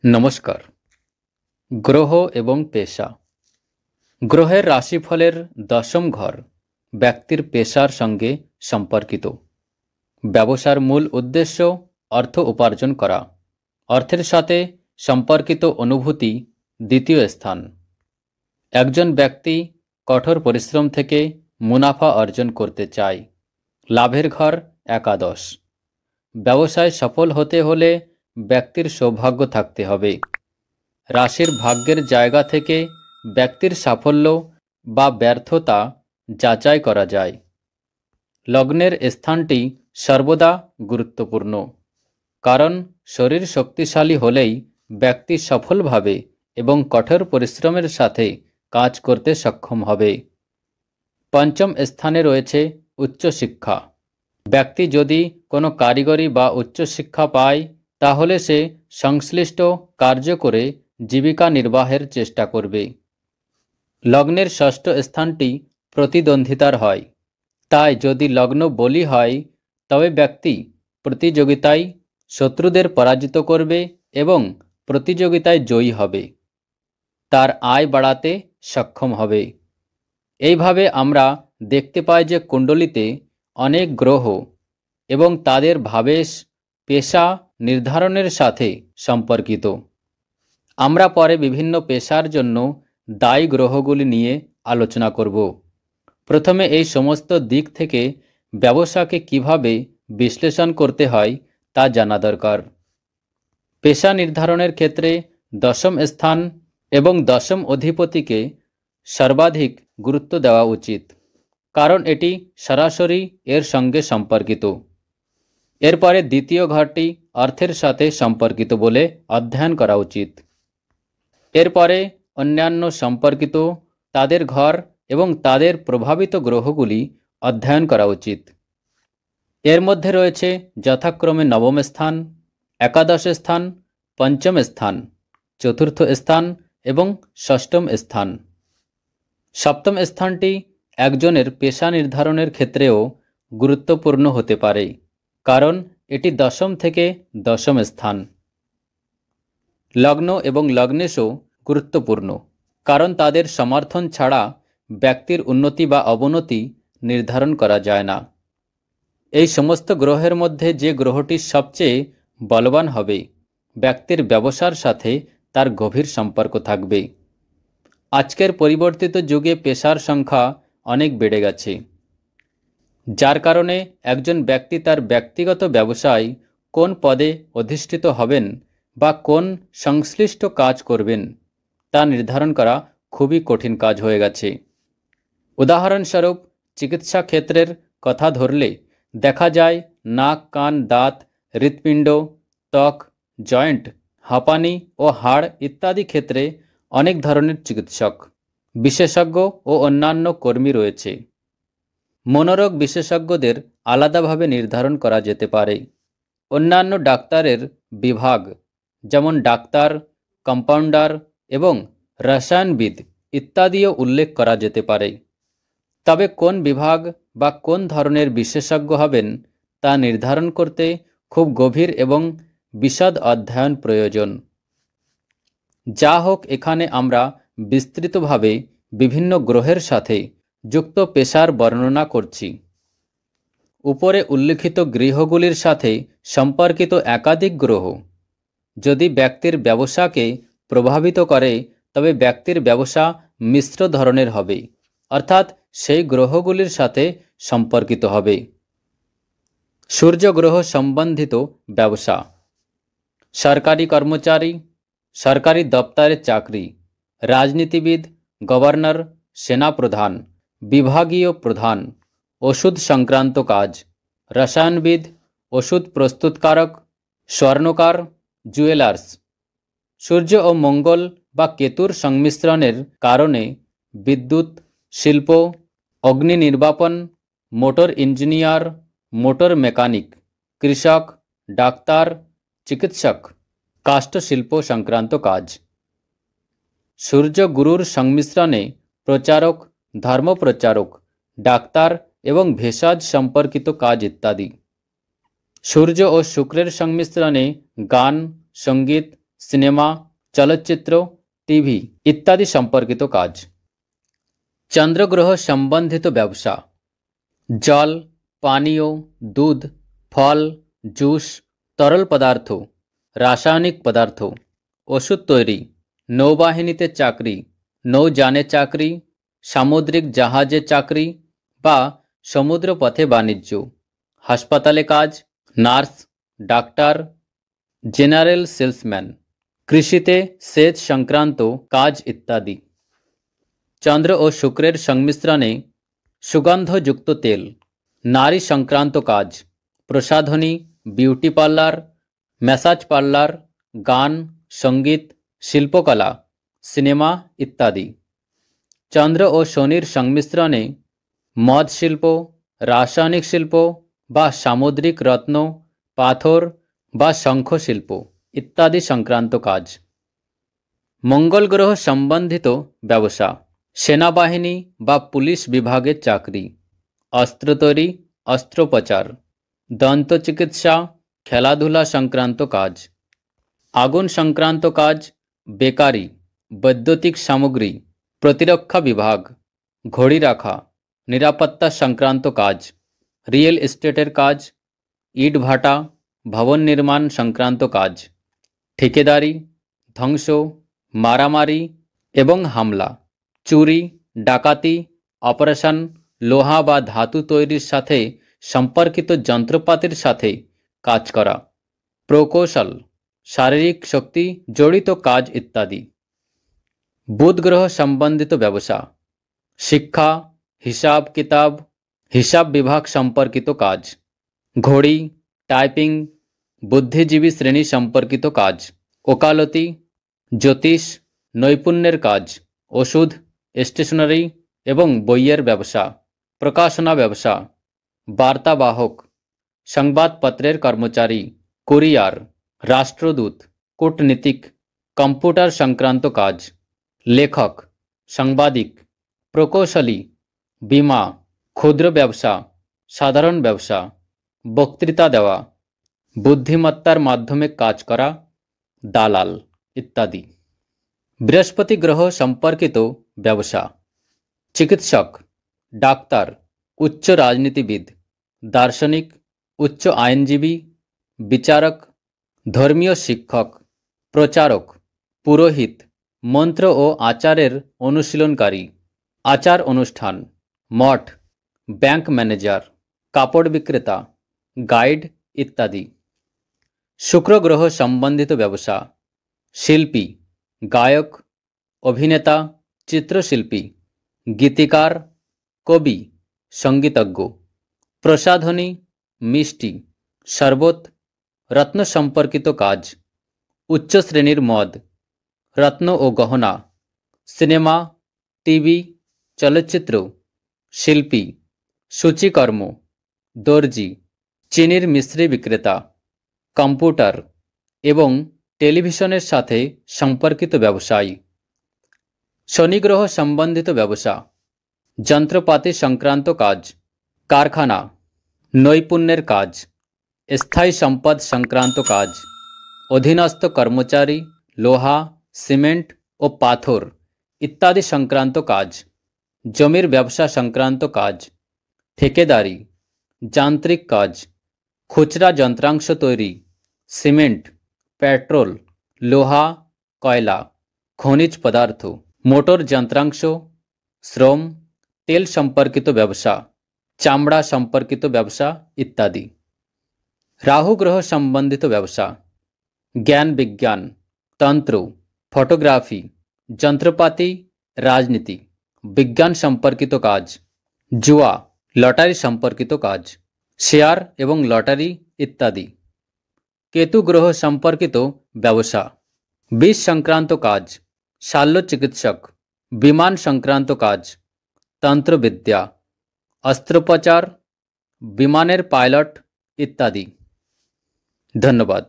নমস্কার। গ্রহ এবং পেশা। গ্রহের রাশিফলের দশম ঘর ব্যক্তির পেশার সঙ্গে সম্পর্কিত। ব্যবসার মূল উদ্দেশ্য অর্থ উপার্জন করা। অর্থের সাথে সম্পর্কিত অনুভূতি দ্বিতীয় স্থান। একজন ব্যক্তি কঠোর পরিশ্রম থেকে মুনাফা অর্জন করতে চায়। লাভের ঘর একাদশ। ব্যবসায় সফল হতে হলে ব্যক্তির সৌভাগ্য থাকতে হবে। রাশির ভাগ্যের জায়গা থেকে ব্যক্তির সাফল্য বা ব্যর্থতা যাচাই করা যায়। লগ্নের স্থানটি সর্বদা গুরুত্বপূর্ণ, কারণ শরীর শক্তিশালী হলেই ব্যক্তি সফলভাবে এবং কঠোর পরিশ্রমের সাথে কাজ করতে সক্ষম হবে। পঞ্চম স্থানে রয়েছে উচ্চশিক্ষা। ব্যক্তি যদি কোনো কারিগরি বা উচ্চশিক্ষা পায়, তাহলে সে সংশ্লিষ্ট কার্য করে জীবিকা নির্বাহের চেষ্টা করবে। লগ্নের ষষ্ঠ স্থানটি প্রতিদ্বন্দ্বিতার হয়। তাই যদি লগ্ন বলী হয়, তবে ব্যক্তি প্রতিযোগিতায় শত্রুদের পরাজিত করবে এবং প্রতিযোগিতায় জয়ী হবে। তার আয় বাড়াতে সক্ষম হবে। এইভাবে আমরা দেখতে পাই যে কুণ্ডলিতে অনেক গ্রহ এবং তাদের ভাবেশ পেশা নির্ধারণের সাথে সম্পর্কিত। আমরা পরে বিভিন্ন পেশার জন্য দায়ী গ্রহগুলি নিয়ে আলোচনা করব। প্রথমে এই সমস্ত দিক থেকে ব্যবসাকে কিভাবে বিশ্লেষণ করতে হয় তা জানা দরকার। পেশা নির্ধারণের ক্ষেত্রে দশম স্থান এবং দশম অধিপতিকে সর্বাধিক গুরুত্ব দেওয়া উচিত, কারণ এটি সরাসরি এর সঙ্গে সম্পর্কিত। এরপরে দ্বিতীয় ঘরটি অর্থের সাথে সম্পর্কিত বলে অধ্যয়ন করা উচিত। এরপরে অন্যান্য সম্পর্কিত তাদের ঘর এবং তাদের প্রভাবিত গ্রহগুলি অধ্যয়ন করা উচিত। এর মধ্যে রয়েছে যথাক্রমে নবম স্থান, একাদশ স্থান, পঞ্চম স্থান, চতুর্থ স্থান এবং ষষ্ঠম স্থান। সপ্তম স্থানটি একজনের পেশা নির্ধারণের ক্ষেত্রেও গুরুত্বপূর্ণ হতে পারে, কারণ এটি দশম থেকে দশম স্থান। লগ্ন এবং লগ্নেশও গুরুত্বপূর্ণ, কারণ তাদের সমর্থন ছাড়া ব্যক্তির উন্নতি বা অবনতি নির্ধারণ করা যায় না। এই সমস্ত গ্রহের মধ্যে যে গ্রহটি সবচেয়ে বলবান হবে, ব্যক্তির ব্যবসার সাথে তার গভীর সম্পর্ক থাকবে। আজকের পরিবর্তিত যুগে পেশার সংখ্যা অনেক বেড়ে গেছে, যার কারণে একজন ব্যক্তি তার ব্যক্তিগত ব্যবসায় কোন পদে অধিষ্ঠিত হবেন বা কোন সংশ্লিষ্ট কাজ করবেন তা নির্ধারণ করা খুবই কঠিন কাজ হয়ে গেছে। উদাহরণস্বরূপ চিকিৎসা ক্ষেত্রের কথা ধরলে দেখা যায় নাক, কান, দাঁত, হৃৎপিণ্ড, ত্বক, জয়েন্ট, হাঁপানি ও হাড় ইত্যাদি ক্ষেত্রে অনেক ধরনের চিকিৎসক, বিশেষজ্ঞ ও অন্যান্য কর্মী রয়েছে। মনোরোগ বিশেষজ্ঞদের আলাদাভাবে নির্ধারণ করা যেতে পারে। অন্যান্য ডাক্তারের বিভাগ, যেমন ডাক্তার, কম্পাউন্ডার এবং রসায়নবিদ ইত্যাদিও উল্লেখ করা যেতে পারে। তবে কোন বিভাগ বা কোন ধরনের বিশেষজ্ঞ হবেন তা নির্ধারণ করতে খুব গভীর এবং বিশদ অধ্যয়ন প্রয়োজন। যা হোক, এখানে আমরা বিস্তৃতভাবে বিভিন্ন গ্রহের সাথে যুক্ত পেশার বর্ণনা করছি। উপরে উল্লিখিত গৃহগুলির সাথে সম্পর্কিত একাধিক গ্রহ যদি ব্যক্তির ব্যবসাকে প্রভাবিত করে, তবে ব্যক্তির ব্যবসা মিশ্র ধরনের হবে, অর্থাৎ সেই গ্রহগুলির সাথে সম্পর্কিত হবে। সূর্য গ্রহ সম্বন্ধিত ব্যবসা। সরকারি কর্মচারী, সরকারি দপ্তরে চাকরি, রাজনীতিবিদ, গভর্নর, সেনাপ্রধান, বিভাগীয় প্রধান, ওষুধ সংক্রান্ত কাজ, রসায়নবিদ, ওষুধ প্রস্তুতকারক, স্বর্ণকার, জুয়েলার্স। সূর্য ও মঙ্গল বা কেতুর সংমিশ্রণের কারণে বিদ্যুৎ, শিল্প, অগ্নি নির্বাপন, মোটর ইঞ্জিনিয়ার, মোটর মেকানিক, কৃষক, ডাক্তার, চিকিৎসক, কাষ্ঠশিল্প সংক্রান্ত কাজ। সূর্য গুরুর সংমিশ্রণে প্রচারক, ধর্মপ্রচারক, ডাক্তার এবং ভেষজ সম্পর্কিত কাজ ইত্যাদি। সূর্য ও শুক্রের সংমিশ্রণে গান, সঙ্গীত, সিনেমা, চলচ্চিত্র, টিভি ইত্যাদি সম্পর্কিত কাজ। চন্দ্রগ্রহ সম্বন্ধিত ব্যবসা: জল, পানীয়, দুধ, ফল, জুস, তরল পদার্থ, রাসায়নিক পদার্থ, ওষুধ তৈরি, নৌবাহিনীতে চাকরি, নৌযানে চাকরি, সামুদ্রিক জাহাজে চাকরি বা সমুদ্রপথে বাণিজ্য, হাসপাতালে কাজ, নার্স, ডাক্তার, জেনারেল সেলসম্যান, কৃষিতে সেচ সংক্রান্ত কাজ ইত্যাদি। চন্দ্র ও শুক্রের সংমিশ্রণে সুগন্ধযুক্ত তেল, নারী সংক্রান্ত কাজ, প্রসাধনী, বিউটি পার্লার, ম্যাসাজ পার্লার, গান, সঙ্গীত, শিল্পকলা, সিনেমা ইত্যাদি। চন্দ্র ও শনির সংমিশ্রণে মদ শিল্প, রাসায়নিক শিল্প বা সামুদ্রিক রত্ন, পাথর বা শঙ্খ শিল্প ইত্যাদি সংক্রান্ত কাজ। মঙ্গল গ্রহ সম্বন্ধিত ব্যবসা: সেনাবাহিনী বা পুলিশ বিভাগের চাকরি, অস্ত্র তৈরি, অস্ত্রোপচার, দন্ত চিকিৎসা, খেলাধুলা সংক্রান্ত কাজ, আগুন সংক্রান্ত কাজ, বেকারি, বৈদ্যুতিক সামগ্রী, প্রতিরক্ষা বিভাগ, ঘড়ি রাখা, নিরাপত্তা সংক্রান্ত কাজ, রিয়েল এস্টেটের কাজ, ইট ভাটা, ভবন নির্মাণ সংক্রান্ত কাজ, ঠিকাদারি, ধ্বংস, মারামারি এবং হামলা, চুরি, ডাকাতি, অপারেশন, লোহা বা ধাতু তৈরির সাথে সম্পর্কিত যন্ত্রপাতির সাথে কাজ করা, প্রকৌশল, শারীরিক শক্তি জড়িত কাজ ইত্যাদি। বুধ গ্রহ সম্বন্ধিত ব্যবসা: শিক্ষা, হিসাব কিতাব, হিসাব বিভাগ সম্পর্কিত কাজ, ঘড়ি, টাইপিং, বুদ্ধিজীবী শ্রেণী সম্পর্কিত কাজ, ওকালতি, জ্যোতিষ, নৈপুণ্যের কাজ, ওষুধ, স্টেশনারি এবং বইয়ের ব্যবসা, প্রকাশনা ব্যবসা, বার্তাবাহক, সংবাদপত্রের কর্মচারী, কুরিয়ার, রাষ্ট্রদূত, কূটনীতিক, কম্পিউটার সংক্রান্ত কাজ, লেখক, সাংবাদিক, প্রকৌশলী, বীমা, ক্ষুদ্র ব্যবসা, সাধারণ ব্যবসা, বক্তৃতা দেওয়া, বুদ্ধিমত্তার মাধ্যমে কাজ করা, দালাল ইত্যাদি। বৃহস্পতি গ্রহ সম্পর্কিত ব্যবসা: চিকিৎসক, ডাক্তার, উচ্চ রাজনীতিবিদ, দার্শনিক, উচ্চ আইনজীবী, বিচারক, ধর্মীয় শিক্ষক, প্রচারক, পুরোহিত, মন্ত্র ও আচারের অনুশীলনকারী, আচার অনুষ্ঠান, মঠ, ব্যাংক ম্যানেজার, কাপড় বিক্রেতা, গাইড ইত্যাদি। শুক্র গ্রহ সম্বন্ধিত ব্যবসা: শিল্পী, গায়ক, অভিনেতা, চিত্রশিল্পী, গীতিকার, কবি, সঙ্গীতজ্ঞ, প্রসাধনী, মিষ্টি, শরবত, রত্ন সম্পর্কিত কাজ, উচ্চ শ্রেণীর মদ, রত্ন ও গহনা, সিনেমা, টিভি, চলচ্চিত্র, শিল্পী, সূচিকর্ম, দর্জি, চিনির মিশ্রি বিক্রেতা, কম্পিউটার এবং টেলিভিশনের সাথে সম্পর্কিত ব্যবসায়ী। শনি গ্রহ সম্বন্ধিত ব্যবসা: যন্ত্রপাতি সংক্রান্ত কাজ, কারখানা, নৈপুণ্যের কাজ, স্থায়ী সম্পদ সংক্রান্ত কাজ, অধীনস্থ কর্মচারী, লোহা, সিমেন্ট ও পাথর ইত্যাদি সংক্রান্ত কাজ, জমির ব্যবসা সংক্রান্ত কাজ, ঠিকাদারি, যান্ত্রিক কাজ, খুচরা যন্ত্রাংশ তৈরি, সিমেন্ট, পেট্রোল, লোহা, কয়লা, খনিজ পদার্থ, মোটর যন্ত্রাংশ, শ্রম, তেল সম্পর্কিত ব্যবসা, চামড়া সম্পর্কিত ব্যবসা ইত্যাদি। রাহু গ্রহ সম্বন্ধিত ব্যবসা: জ্ঞান বিজ্ঞান, তন্ত্র, ফটোগ্রাফি, যন্ত্রপাতি, রাজনীতি, বিজ্ঞান সম্পর্কিত কাজ, জুয়া, লটারি সম্পর্কিত কাজ, শেয়ার এবং লটারি ইত্যাদি। কেতু গ্রহ সম্পর্কিত ব্যবসা: বিষ সংক্রান্ত কাজ, শল্য চিকিৎসক, বিমান সংক্রান্ত কাজ, তন্ত্রবিদ্যা, অস্ত্রোপচার, বিমানের পাইলট ইত্যাদি। ধন্যবাদ।